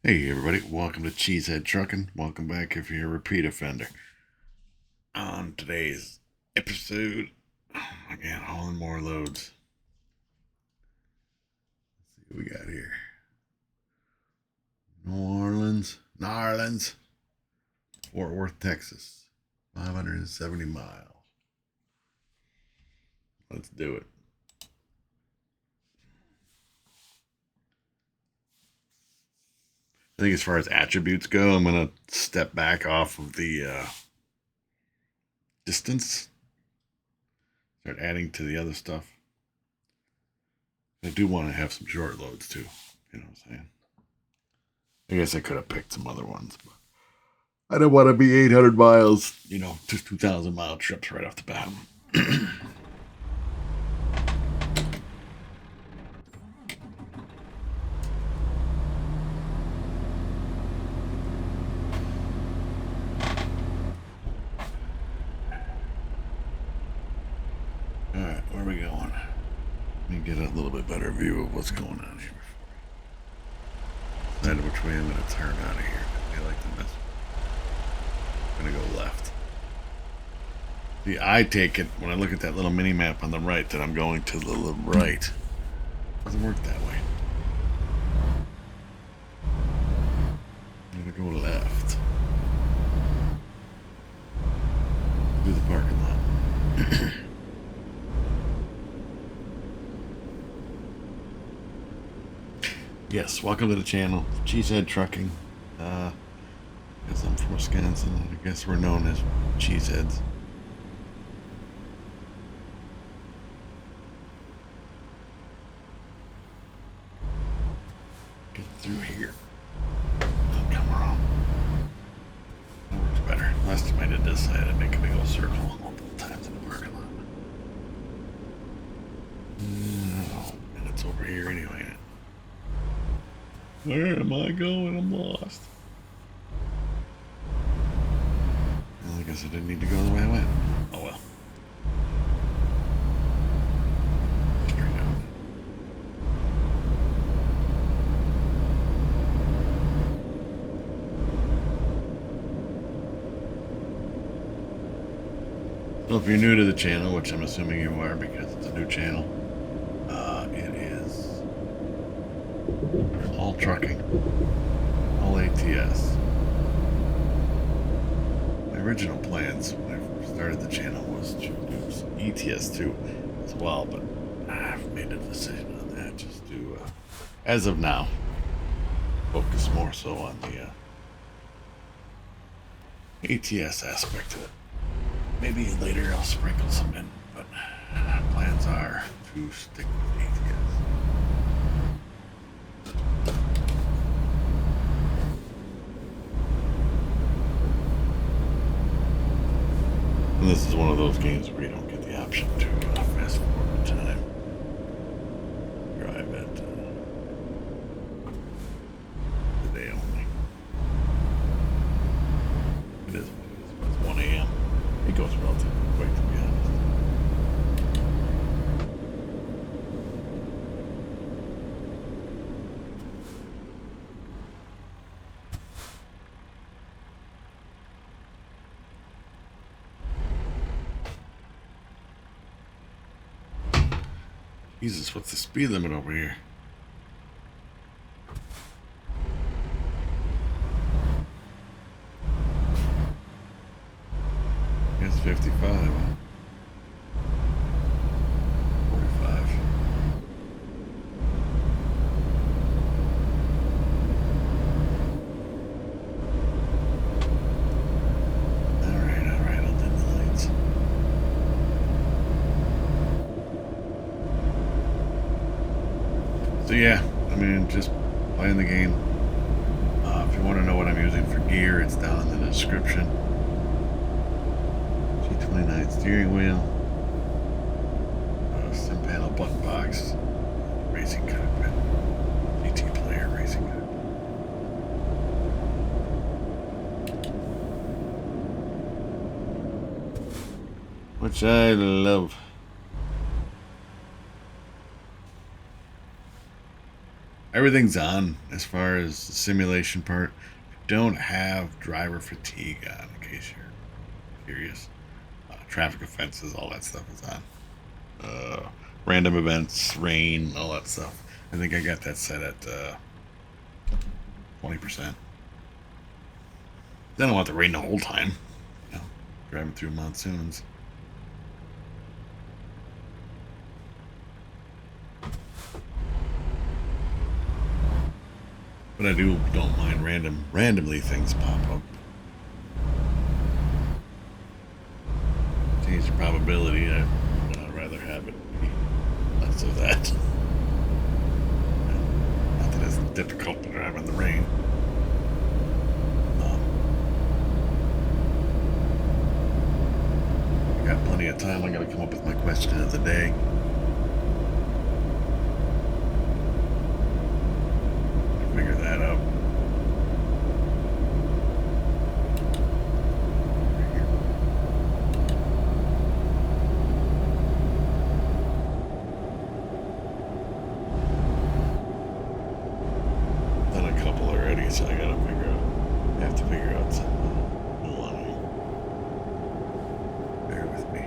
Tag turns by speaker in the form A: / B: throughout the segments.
A: Hey everybody, welcome to Cheesehead Trucking. Welcome back if you're a repeat offender. On today's episode, again, hauling more loads. Let's see what we got here. Narlands, Fort Worth, Texas, 570 miles. Let's do it. I think as far as attributes go, I'm going to step back off of the distance. Start adding to the other stuff. I do want to have some short loads too. You know what I'm saying? I guess I could have picked some other ones, but I don't want to be 800 miles, just 2,000 mile trips right off the bat. Alright, where are we going? Let me get a little bit better view of what's going on here. Decide which way I'm going to turn out of here. I feel like the mess. I'm going to go left. See, I take it when I look at that little mini map on the right that I'm going to the right. It doesn't work that way. I'm going to go left. Do the parking lot. Yes, welcome to the channel, Cheesehead Trucking. I guess I'm from Wisconsin, and I guess we're known as Cheeseheads. Get through here. Oh, come on. That works better. Last time I did this, I had to make a big old circle multiple times in the parking lot. Oh, and it's over here anyway. Where am I going? I'm lost. Well, I guess I didn't need to go the way I went. Oh well. Here we go. So if you're new to the channel, which I'm assuming you are because it's a new channel, it is all trucking, all ATS. My original plans when I first started the channel was to do some ETS too as well, but I've made a decision on that. Just do, as of now, focus more so on the ATS aspect of it. Maybe later I'll sprinkle some in, but plans are to stick with ATS. And this is one of those games where you don't get the option to fast forward time. Drive at the day only. It is what it is. It's 1 a.m. It goes relatively quick, to be honest. Jesus, what's the speed limit over here? It's 55. 45. Alright, I'll dim the lights. So yeah, I mean, just playing the game. If you want to know what I'm using for gear, it's down in the description. G29 steering wheel, sim panel button box, racing cockpit, GTPLAYER racing cockpit. Which I love. Everything's on as far as the simulation part. Don't have driver fatigue on, in case you're curious. Traffic offenses, all that stuff is on. Random events, rain, all that stuff. I think I got that set at 20%. Then I don't want the rain the whole time. You know, driving through monsoons. But I don't mind randomly things pop up. Change the probability. I'd rather have it be less of that. Not that it's difficult to drive in the rain. I got plenty of time. I gotta come up with my question of the day. Figure that out. Done a couple already, so I gotta figure out. I have to figure out something. Hold on. Bear with me.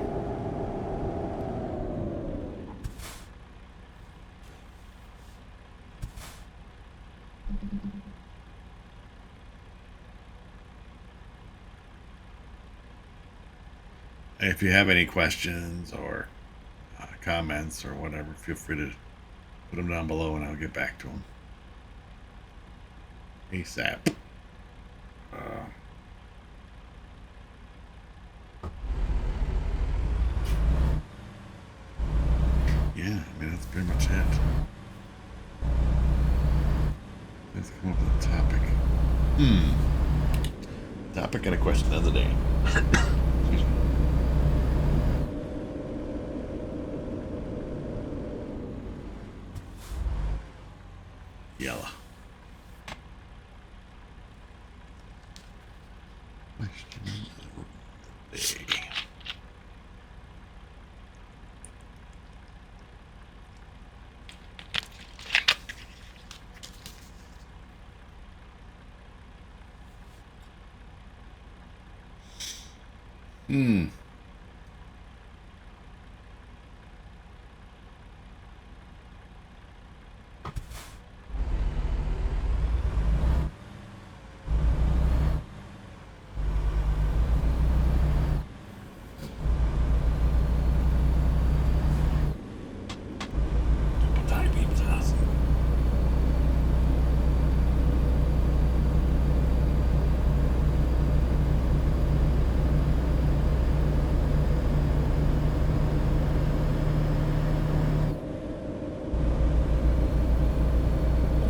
A: If you have any questions or comments or whatever, feel free to put them down below and I'll get back to them ASAP. Yeah, I mean, that's pretty much it. Let's come up with a topic. Topic and a question of the day. Excuse me. Yellow. Question of the day.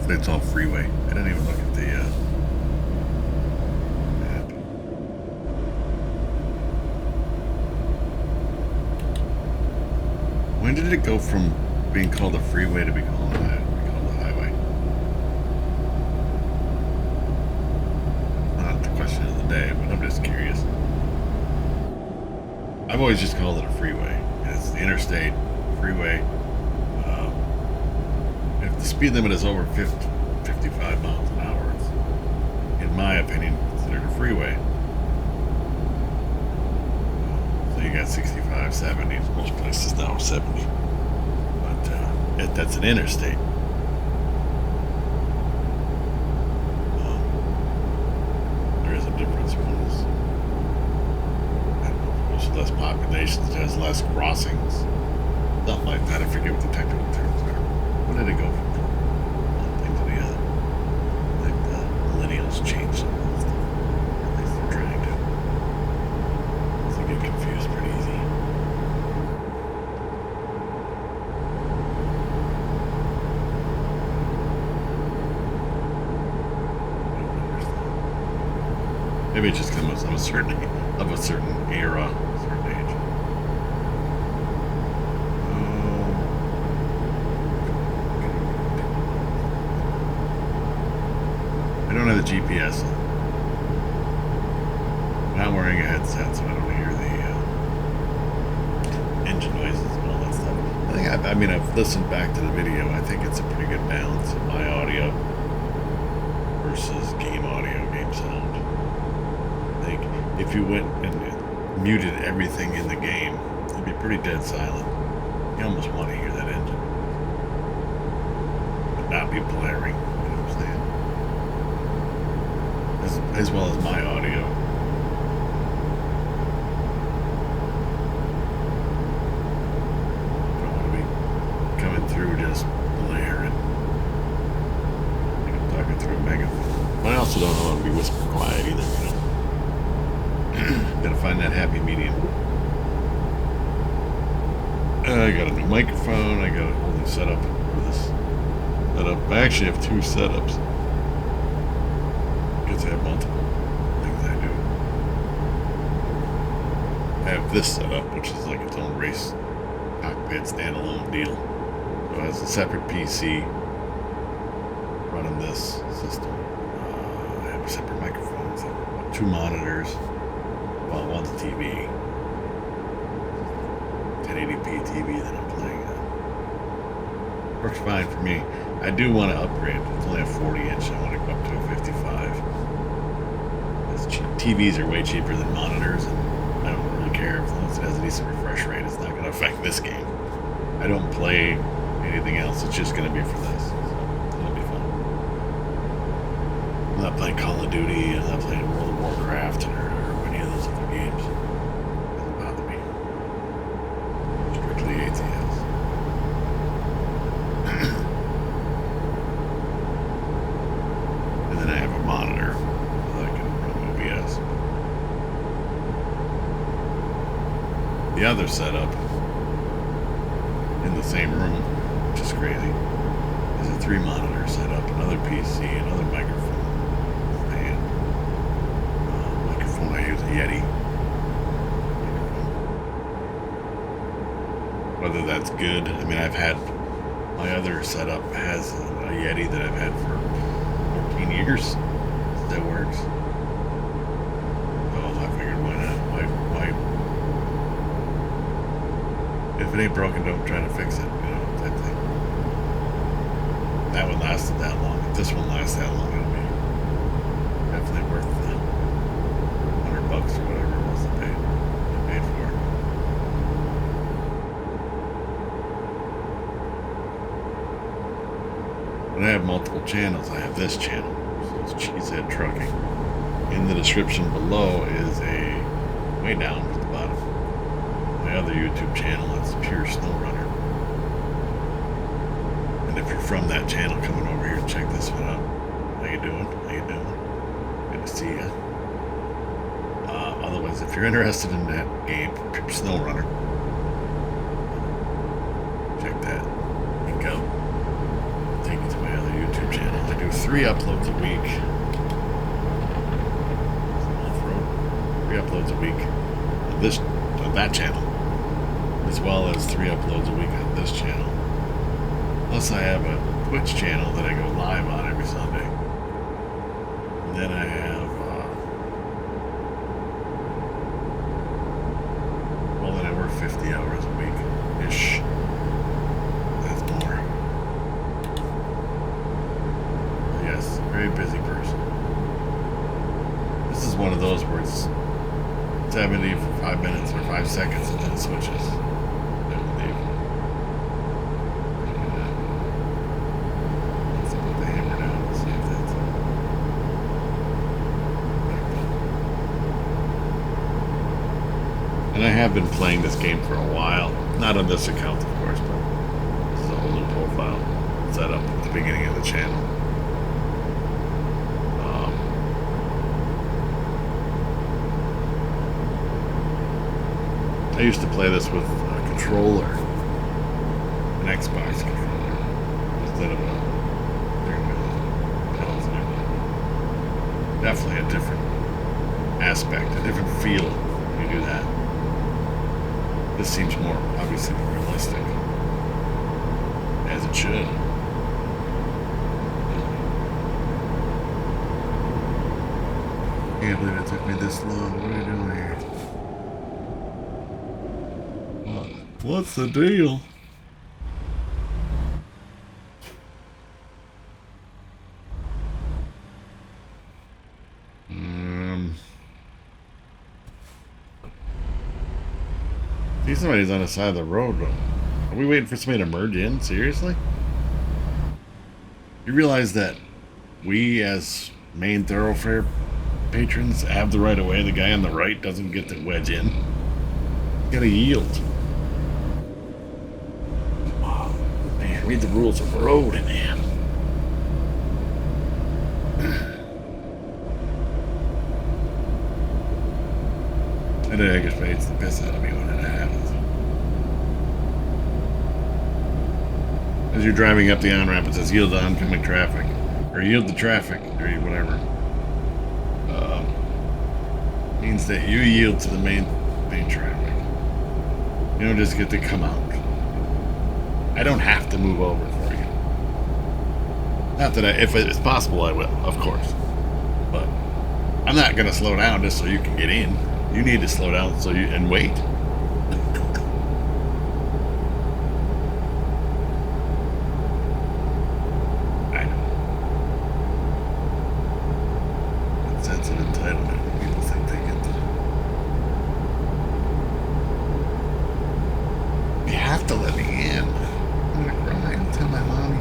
A: It's all freeway. I didn't even look at the map. When did it go from being called a freeway to be called a highway? Not the question of the day, but I'm just curious. I've always just called it a freeway. It's the interstate freeway. If the speed limit is over 55 miles an hour, it's, in my opinion, considered a freeway. So you got 65, 70, most places now 70. But that's an interstate. There is a difference. One is, I don't know, there's less populations, it has less crossings, something like that. I forget what the technical terms are. When did it go from one thing to the other? Like the millennials changed some of that stuff. At least they're trying to. So they get confused pretty easy. I don't understand. Maybe it just comes of a certain era, a certain age. I don't have the GPS on. I'm not wearing a headset, so I don't hear the engine noises and all that stuff. I mean, I've listened back to the video. I think it's a pretty good balance of my audio versus game audio, game sound. Like, if you went and muted everything in the game, it'd be pretty dead silent. You almost want to hear that engine. But not be blaring, you know what I'm saying? As well as my audio. Don't want to be coming through just blaring. Like I'm talking through a megaphone. But I also don't want to be whisper quiet either, you know? Gotta find that happy medium. I got a new microphone. I got a whole new setup for this setup. I actually have two setups because I have multiple things I do. I have this setup, which is like its own race cockpit standalone deal. So it has a separate PC running this system. I have a separate microphone, so two monitors. Well, one's a TV. 1080p TV that I'm playing on. Works fine for me. I do want to upgrade. It's only a 40-inch. I want to go up to a 55. TVs are way cheaper than monitors, and I don't really care as long as it has a decent refresh rate. It's not going to affect this game. I don't play anything else. It's just going to be for this. So it'll be fun. I'm not playing Call of Duty. I'm not playing World of Warcraft or any of those other games. Doesn't bother me. Strictly ATS. And then I have a monitor that I can run OBS. The other setup in the same room, which is crazy, is a 3-monitor setup, another PC, another microphone, and microphone I use a Yeti. Whether that's good, I mean, I've had my other setup has a Yeti that I've had for 14 years that works. So I figured, why not? Why? If it ain't broken, don't try to fix it, you know, type thing. That one lasted that long. If this one lasts that long, it'll be definitely worth the $100 or whatever it was that they paid for it. But I have multiple channels. I have this channel, so it's Cheesehead Trucking. In the description below is a, way down at the bottom, my other YouTube channel. It's Pure Snowrunner. And if you're from that channel coming over here, check this one out. How you doing? How you doing? Good to see you. Otherwise, if you're interested in that game, Pure Snowrunner, check that link out. Take you to my other YouTube channel. I do 3 uploads a week. Off-road. 3 uploads a week on that channel, as well as 3 uploads a week on this channel. Plus I have a Twitch channel that I go live on every Sunday. And then I have, well, then I work 50 hours a week-ish. That's more. Yes, very busy person. This is one of those where it's 70 for 5 minutes or 5 seconds and then it switches. And I have been playing this game for a while. Not on this account, of course, but this is a whole new profile set up at the beginning of the channel. I used to play this with a controller, an Xbox controller, instead of a steering wheel pedals and everything. Definitely a different aspect, a different feel when you do that. This seems more, obviously, more realistic, as it should. Can't believe it took me this long. What are you doing here? What's the deal? See, somebody's on the side of the road. Are we waiting for somebody to merge in? Seriously? You realize that we, as main thoroughfare patrons, have the right of way. The guy on the right doesn't get to wedge in. You gotta yield. Oh, man, read the rules of the road, man. That aggravates the piss out of me when it happens. As you're driving up the on-ramp, it says yield to oncoming traffic. Or yield to traffic, or whatever. Means that you yield to the main traffic. You don't just get to come out. I don't have to move over for you. Not that if it's possible, I will, of course. But I'm not going to slow down just so you can get in. You need to slow down and wait. I know. That sense of entitlement. People think they get to. You have to let me in. I'm gonna cry and tell my mommy.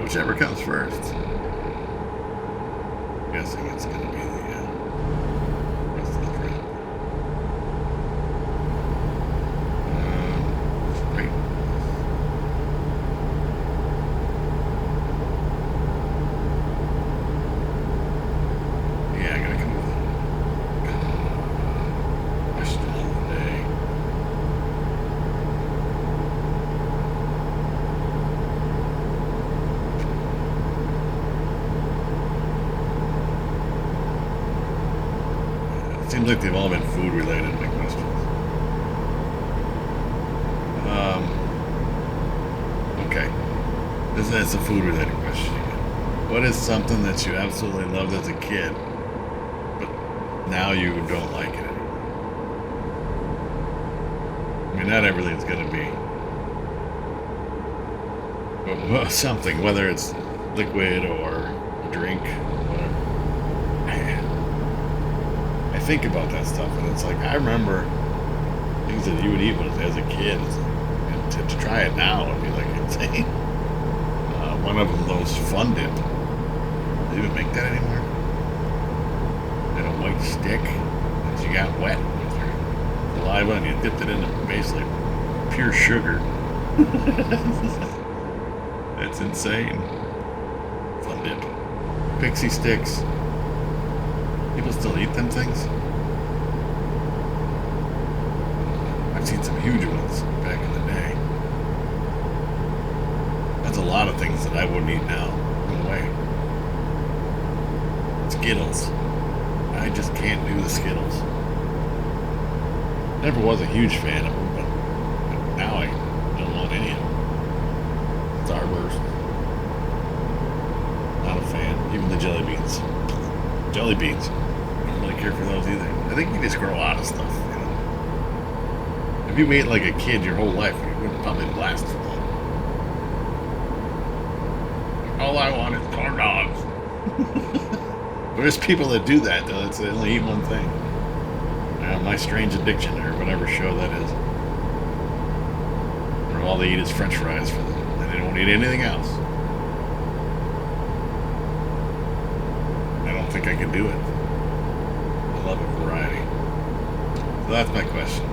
A: Whichever comes first. I'm guessing it's going to be the rest of the trip. Great. Yeah, I gotta come with it. Question of the day. Seems like they've all been food related, my questions. Okay. That's a food related question again. What is something that you absolutely loved as a kid, but now you don't like it anymore? I mean, not everything's gonna be but something, whether it's liquid or drink, whatever. I think about that stuff, and it's like, I remember things that you would eat as a kid, and to try it now would be like insane. One of them, those Fun Dip. Do they even make that anymore? And a white stick that you got wet with your saliva, and you dipped it into basically pure sugar. That's insane. Fun Dip. Pixie sticks. People still eat them things? I've seen some huge ones back in the day. That's a lot of things that I wouldn't eat now. No way. Skittles. I just can't do the Skittles. Never was a huge fan of them, but now I don't want any of them. Starburst. Not a fan. Even the jelly beans. Jelly beans. I don't really care for those either. I think you just grow out of stuff, you know. If you ate like a kid your whole life, you wouldn't probably last for long. All I want is corn dogs. There's people that do that, though. They only eat one thing. My Strange Addiction, or whatever show that is. Where all they eat is French fries for them, and they don't eat anything else. I don't think I could do it. I love a variety. So that's my question.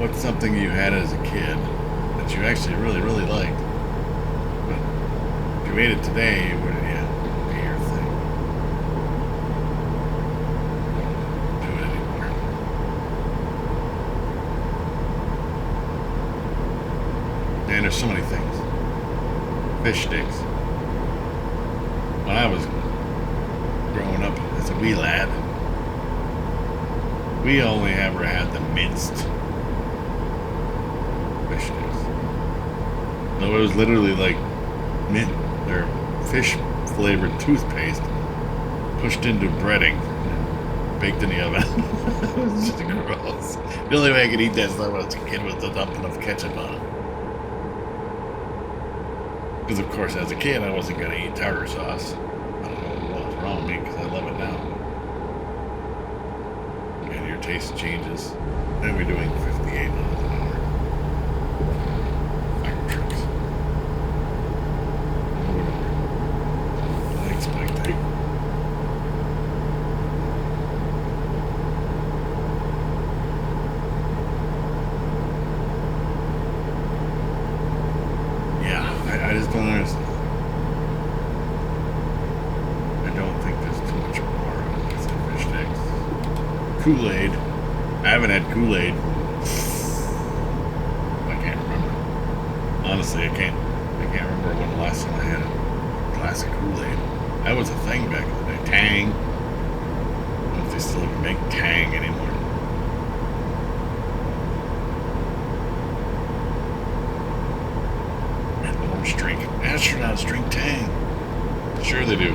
A: What's something you had as a kid that you actually really, really liked? But if you ate it today, it wouldn't be your thing. Do it anymore. Man, there's so many things. Fish sticks. When I was growing up as a wee lad, we only ever had the minced fish sticks. So it was literally like mint, their fish flavored toothpaste pushed into breading and baked in the oven. It's just gross. The only way I could eat that stuff when I was a kid was to dump enough ketchup on it. Because of course, as a kid, I wasn't going to eat tartar sauce. I don't know what was wrong with me because I love it now. And your taste changes. And we're doing 58 miles an hour. Fire trucks. Unexpected. Yeah, I just don't understand. I don't think there's too much more on this fish sticks. Kool-Aid. I haven't had Kool-Aid. I can't remember. Honestly, I can't remember when the last time I had a glass of Kool-Aid. That was a thing back in the day. Tang. I don't know if they still even make Tang anymore. Astronauts drink. Astronauts drink Tang. Sure they do.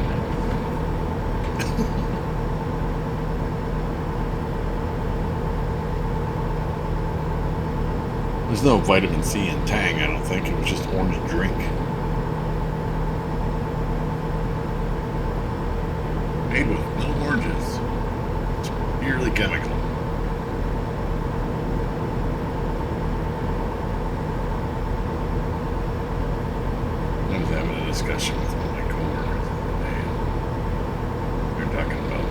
A: There's no vitamin C in Tang, I don't think. It was just orange drink. Made with no oranges. It's purely chemical. I was having a discussion with one of my coworkers the other day. We were talking about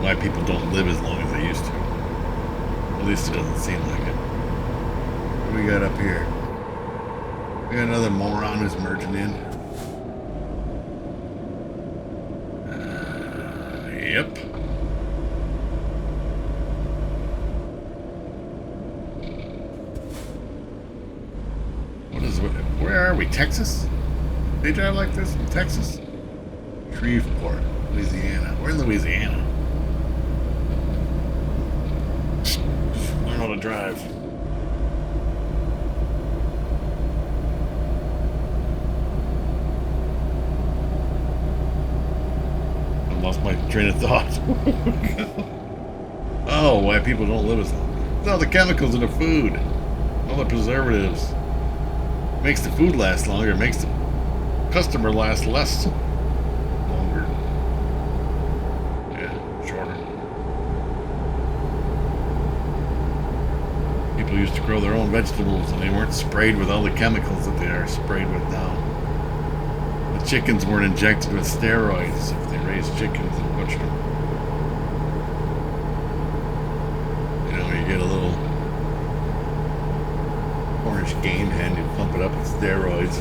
A: why people don't live as long as they used to. At least it doesn't seem like it. What do we got up here? We got another moron who's merging in. Yep. Where are we? Texas? They drive like this in Texas? Shreveport, Louisiana. We're in Louisiana. Learn how to drive. I lost my train of thought. Oh, why people don't live as long. It's all the chemicals in the food. All the preservatives. Makes the food last longer, makes the customer last less longer. Yeah, shorter. People used to grow their own vegetables and they weren't sprayed with all the chemicals that they are sprayed with now. The chickens weren't injected with steroids if they raised chickens and butchered them. You know, you get a little orange game hen, you pump it up with steroids,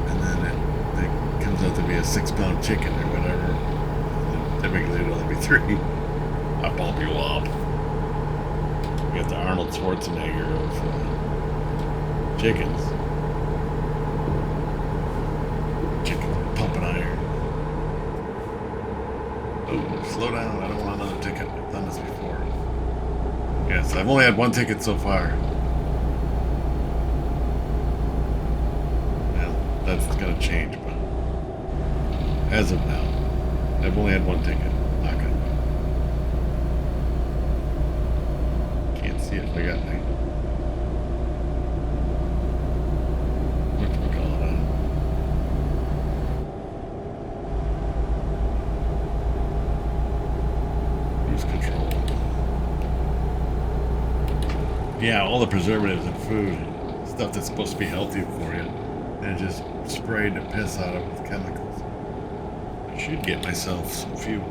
A: and then it comes out to be a 6-pound chicken or whatever. And typically it'll only be 3. I bump you up. You got the Arnold Schwarzenegger of chickens. Chickens pumping iron. Oh, slow down, I don't want another ticket. I've done this before. Yes, I've only had 1 ticket so far. That's going to change, but as of now, I've only had 1 ticket. Not good. Can't see if I got any. What do we call it? Cruise control. Yeah, all the preservatives in food, stuff that's supposed to be healthy for you. And just sprayed the piss out of it with chemicals. I should get myself some fuel.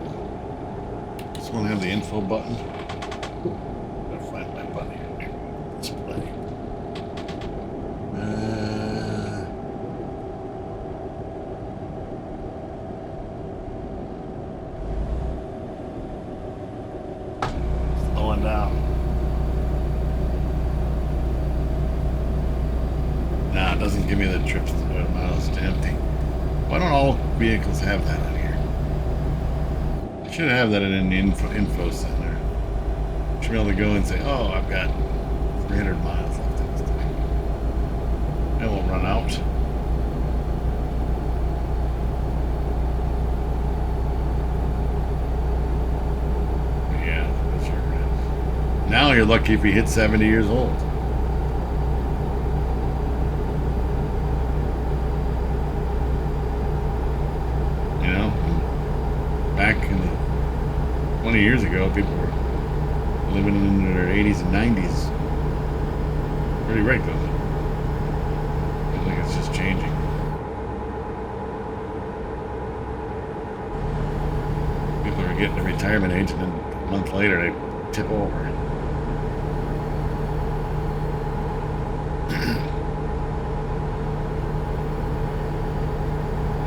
A: Just want to have the info button. Gotta find my button here. Display. Slowing down. Nah, it doesn't give me the trips miles to empty. Why don't all vehicles have that on here? It should have that in the info center. Should be able to go and say, oh, I've got 300 miles left in this thing. It won't run out. now you're lucky if you hit 70 years old. You know, back in the 20 years ago, people were living in their 80s and 90s pretty regularly. I think it's just changing. People are getting to retirement age, and then a month later they tip over.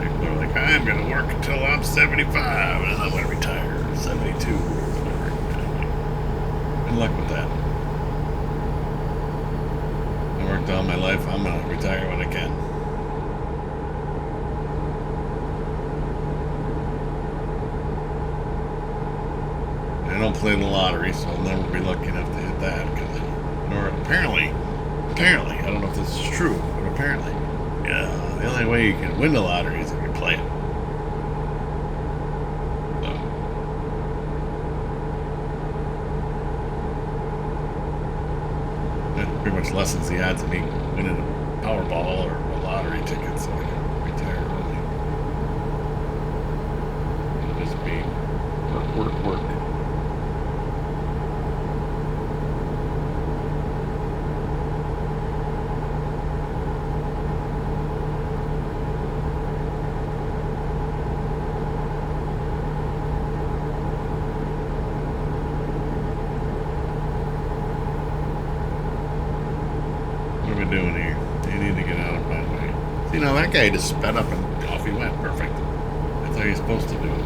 A: People are like, I'm going to work until I'm 75, and I'm going to retire at 72 or whatever. Good luck with that. I worked all my life. I'm going to retire when I can. I don't play the lottery, so I'll never be lucky enough to hit that. Or apparently, I don't know if this is true, but apparently, the only way you can win the lottery is if you play it. So, that pretty much lessens the odds of me winning a Powerball or a lottery ticket, so I can retire early. It'll just be work. Doing here? You need to get out of my way. See, now that guy just sped up and off he went. Perfect. That's how you're supposed to do it.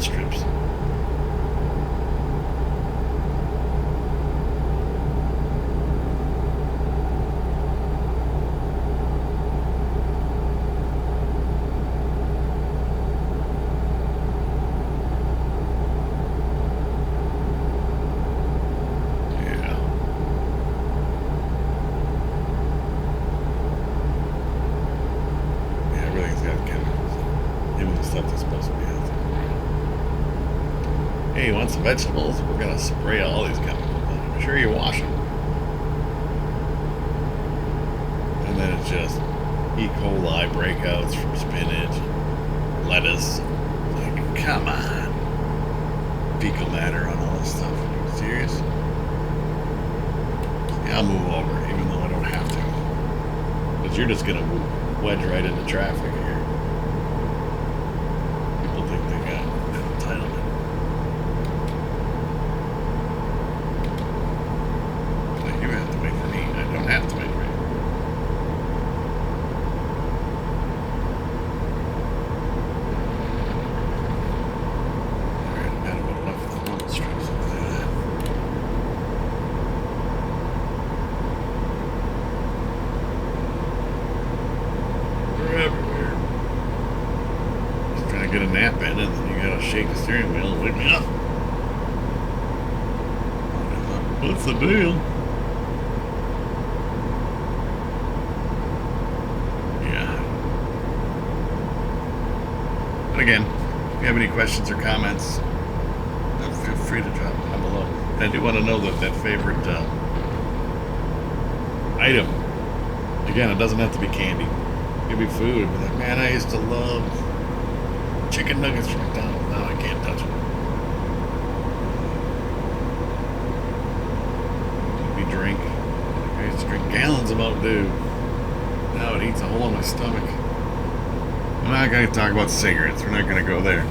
A: Strips. Hey, you want some vegetables? We're gonna spray all these chemicals. I'm sure you wash them. And then it's just E. coli breakouts from spinach, lettuce. Like, come on. Fecal matter on all this stuff. Are you serious? Yeah, I'll move over, even though I don't have to. Because you're just gonna wedge right into traffic here. People think they got entitlement. You have to wait for me. I don't have to wait for you. Alright, I got about enough of the normal strips. I'll do that. They're everywhere. Just trying to get a nap in, and then you gotta shake the steering wheel and wake me up. What's the deal? Again, if you have any questions or comments, feel free to drop them down below. And I do want to know that favorite item. Again, it doesn't have to be candy. It could be food. But like, man, I used to love chicken nuggets from McDonald's. Now I can't touch them. Maybe drink. I used to drink gallons of Mountain Dew. Now it eats a hole in my stomach. We're not going to talk about cigarettes. We're not going to go there.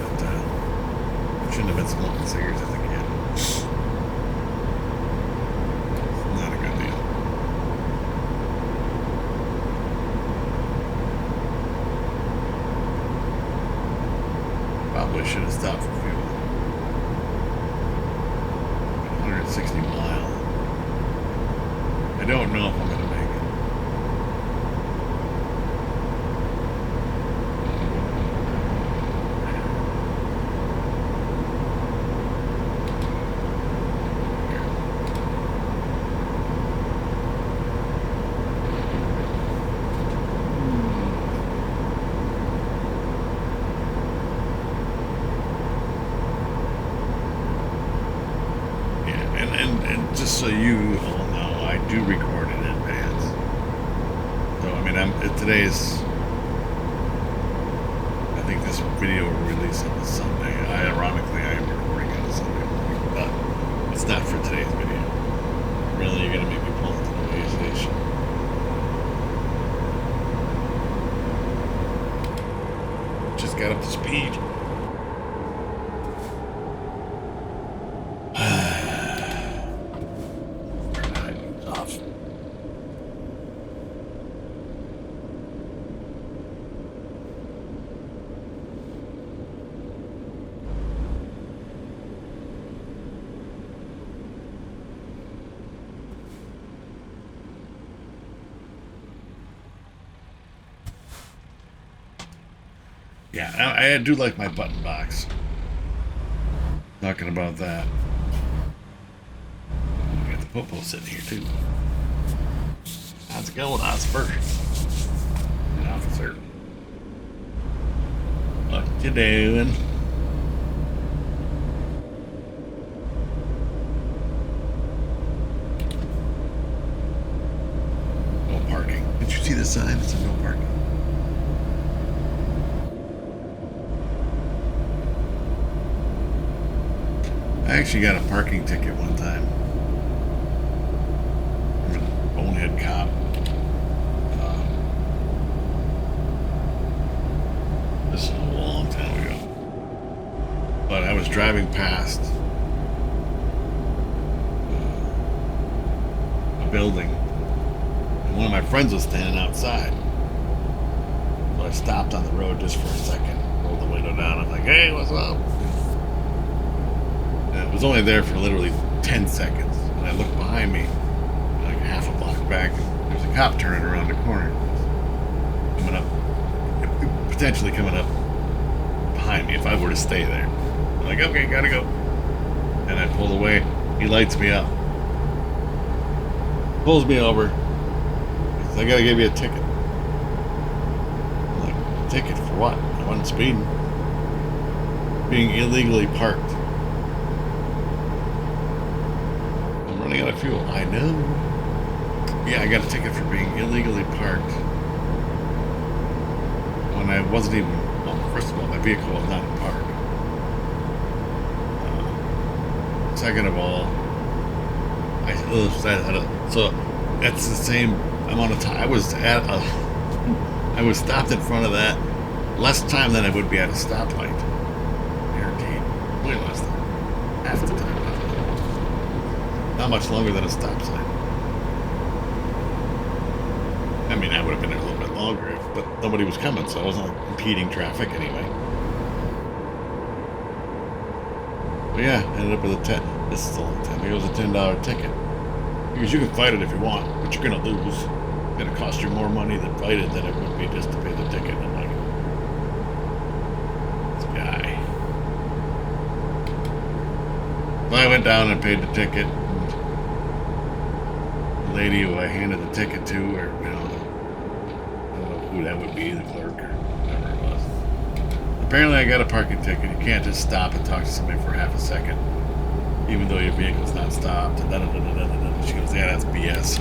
A: But, shouldn't have been smoking cigarettes as a kid. It's not a good deal. Probably should have stopped for fuel. 160 miles. I don't know if I'm going to make it. today's. I think this video will release on a Sunday. Ironically, I am recording on a Sunday morning, but it's not for today's video. Really, you're gonna make me pull into the way station. Just got up to speed. Off. Yeah, I do like my button box. Talking about that. We got the Popo sitting here too. How's it going, Oscar? An officer. What you doing? No parking. Did you see the sign? It said no parking. I actually got a parking ticket one time. I'm a bonehead cop. This is a long time ago. But I was driving past a building, and one of my friends was standing outside. So I stopped on the road just for a second, rolled the window down. I'm like, hey, what's up? It was only there for literally 10 seconds. And I looked behind me, like half a block back, and there's a cop turning around the corner. Coming up, potentially coming up behind me if I were to stay there. I'm like, okay, gotta go. And I pulled away. He lights me up. Pulls me over. He says, I gotta give you a ticket. I'm like, a ticket for what? I wasn't speeding. Being illegally parked. Running out of fuel. I know. Yeah, I got a ticket for being illegally parked when I wasn't even. Well, first of all, my vehicle was not in park. Second of all, so that's the same amount of time. I was stopped in front of that less time than I would be at a stoplight. Guaranteed. Way less than half the time. Not much longer than a stop sign. I mean, I would have been there a little bit longer, but nobody was coming, so I wasn't like impeding traffic anyway. But yeah, ended up with a this is a long time. It was a $10 ticket. Because you can fight it if you want, but you're gonna lose. It's gonna cost you more money to fight it than it would be just to pay the ticket. I'm like, this guy. So I went down and paid the ticket. Lady who I handed the ticket to, or I don't know who that would be, the clerk or whatever it was. Apparently I got a parking ticket. You can't just stop and talk to somebody for half a second, even though your vehicle's not stopped. And she goes, yeah, that's BS.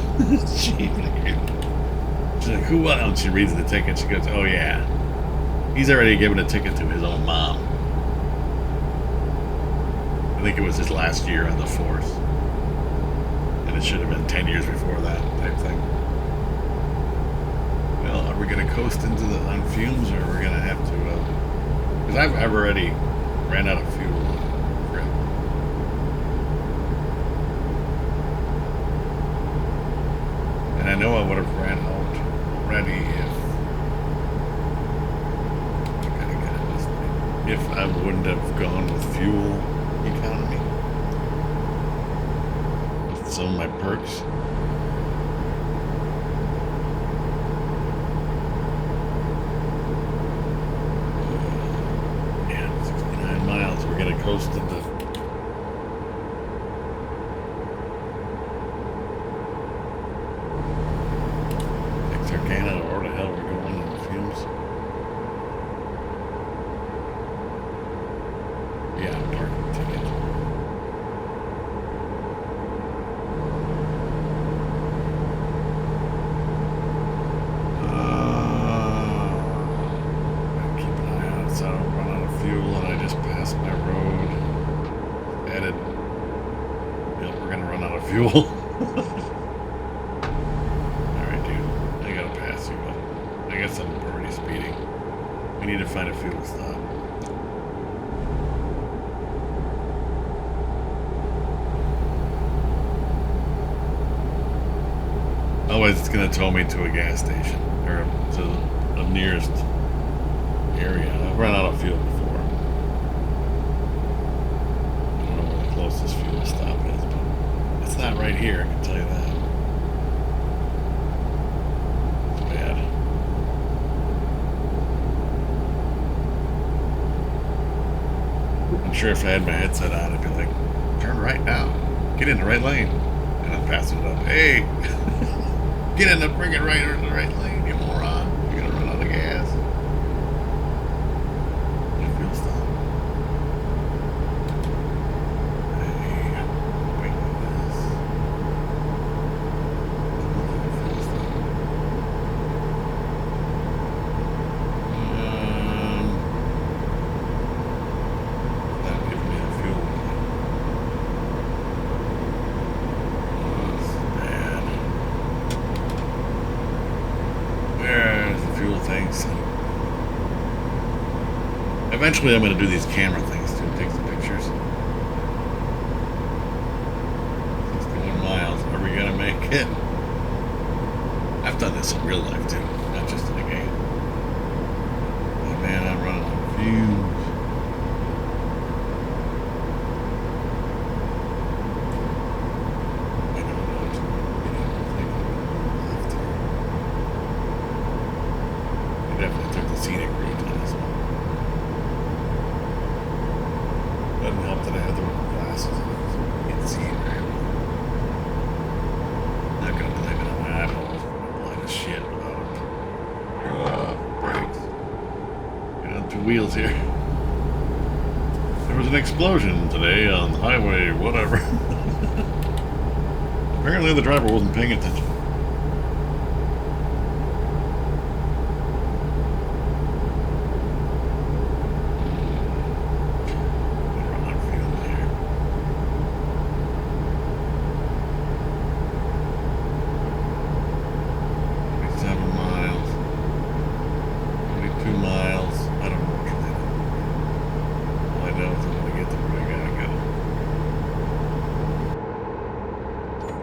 A: She's like, who what? And she reads the ticket. She goes, oh yeah, he's already given a ticket to his own mom. I think it was his last year on the force. It should have been 10 years before that type thing. Well, are we going to coast into the on fumes, or are we going to have to? Because I've already ran out of fuel on the trip. And I know I would have ran out already if I wouldn't have gone with fuel economy. Some of my perks. Yeah, 69 miles. We're gonna coast into. Texarkana, or where the hell we're going in the fumes. Yeah, parking ticket. fuel. Alright, dude. I gotta pass you up. I guess I'm already speeding. We need to find a fuel stop. Otherwise, it's going to tow me to a gas station, or to the nearest area. I've run out of fuel before. I don't know where the closest fuel stop is, but it's not right here, I can tell you that. It's bad. I'm sure if I had my headset on, I'd be like, turn right now. Get in the right lane. And I'm passing it up. Hey! Get in the friggin' right lane, you moron. You're gonna run out of gas. Fuel stop. Hey, wait for this. Fuel stop. Not giving me the fuel. That's bad. There's the fuel things. Eventually I'm going to do these camera things too, take some pictures. 61 miles, are we going to make it? I've done this in real life too, not just in a game. Oh man, I'm running on fumes. Definitely took the scenic route on this one. Doesn't help that I had the wrong glasses on, so I can't see it very well. Not gonna blame it on my eyeballs, but I'm blind as shit without brakes. Get on two wheels here. There was an explosion today on the highway, whatever. Apparently the driver wasn't paying attention.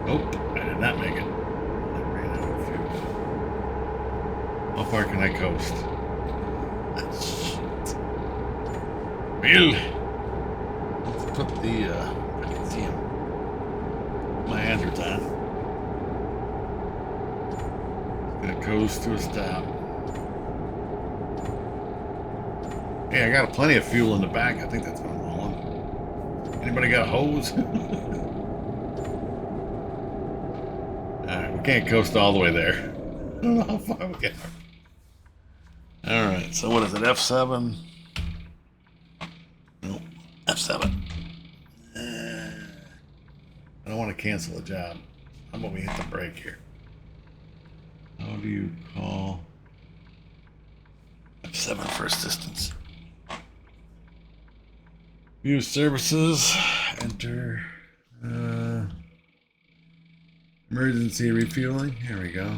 A: Nope, I did not make it. I ran out of fuel. How far can I coast? Shit. Well, let's put the, I can see him. My hazards on. Gonna coast to a stop. Hey, I got plenty of fuel in the back. I think that's what I'm hauling. Anybody got a hose? Alright, we can't coast all the way there. I don't know how far we get. Alright, so what is it, F7? Nope, F7. I don't want to cancel a job. How about we hit the brake here? How do you call F7 for assistance? View services, enter emergency refueling. Here we go.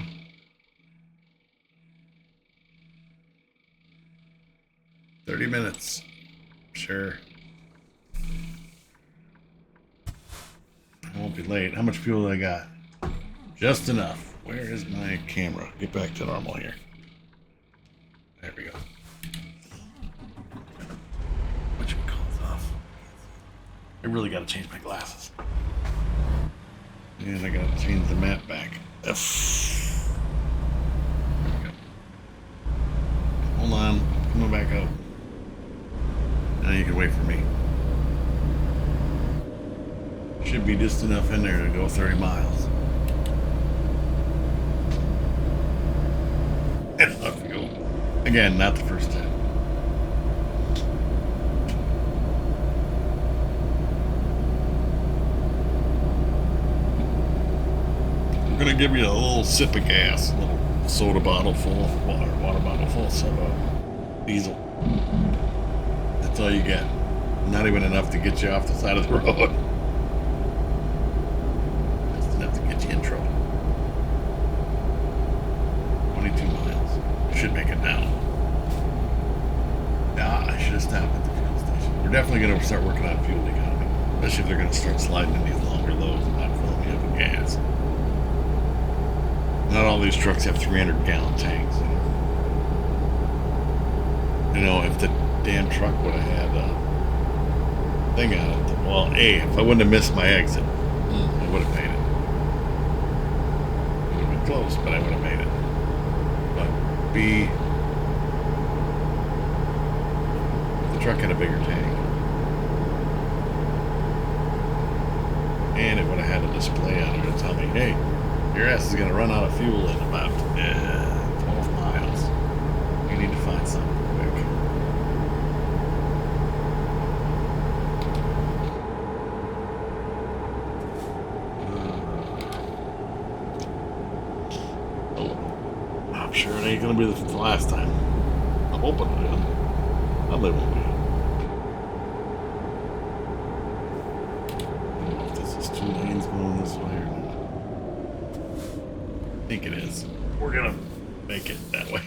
A: $30 minutes. Sure. I won't be late. How much fuel do I got? Just enough. Where is my camera? Get back to normal here. There we go. What you call it off? I really got to change my glasses. And I got to change the map back. F. There we go. Hold on. Coming back up. Now you can wait for me. Should be just enough in there to go 30 miles. Enough fuel. Again, not the first time. I'm gonna give you a little sip of gas, a little soda bottle full of water bottle full of soda, diesel. That's all you get. Not even enough to get you off the side of the road. We're definitely going to start working on fuel economy, especially if they're going to start sliding in these longer loads and not filling me up with gas. Not all these trucks have 300-gallon tanks. You know, if the damn truck would have had a thing on it, well, A, if I wouldn't have missed my exit, I would have made it. It would have been close, but I would have made it. But B, if the truck had a bigger tank, and it would have had a display on it to tell me, hey, your ass is going to run out of fuel in about 12 miles. You need to find something quick. I'm sure it ain't going to be the last time. I'm hoping it is. I'll live with it. I don't know if this is 2 lanes going this way or not. I think it is. We're gonna make it that way.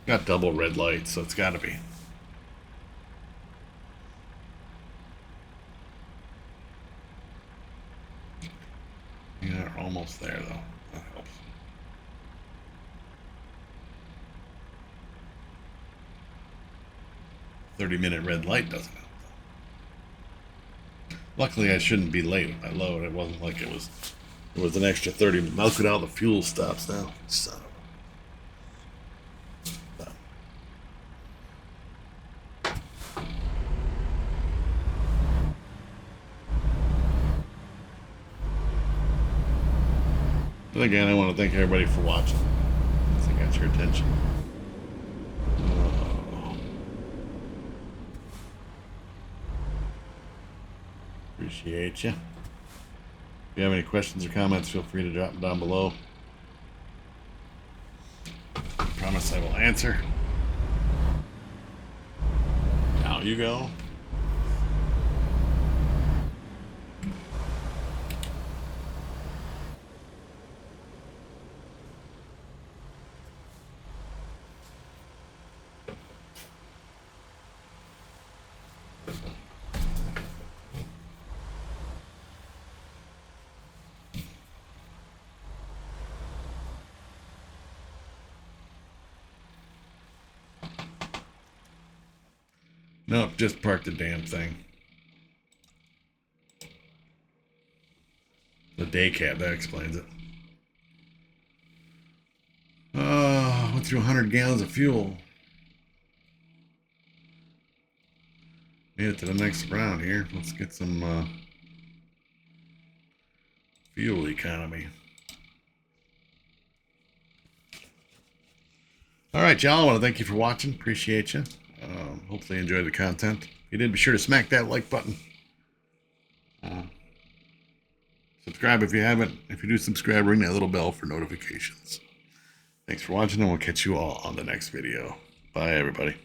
A: Got double red lights, so it's gotta be. Yeah, we're almost there though. That helps. "30-minute red light doesn't help. Luckily, I shouldn't be late with my load. It wasn't like it was an extra 30 minutes. Look at all the fuel stops now. Son of a... But again, I want to thank everybody for watching. I got your attention. Appreciate you. If you have any questions or comments, feel free to drop them down below. I promise I will answer. Now you go. Nope, just park the damn thing. The day cab, that explains it. Went through 100 gallons of fuel. Made it to the next round here. Let's get some fuel economy. Alright, y'all. I want to thank you for watching. Appreciate you. Hopefully you enjoyed the content. If you did, be sure to smack that like button. Subscribe if you haven't. If you do subscribe, ring that little bell for notifications. Thanks for watching, and we'll catch you all on the next video. Bye, everybody.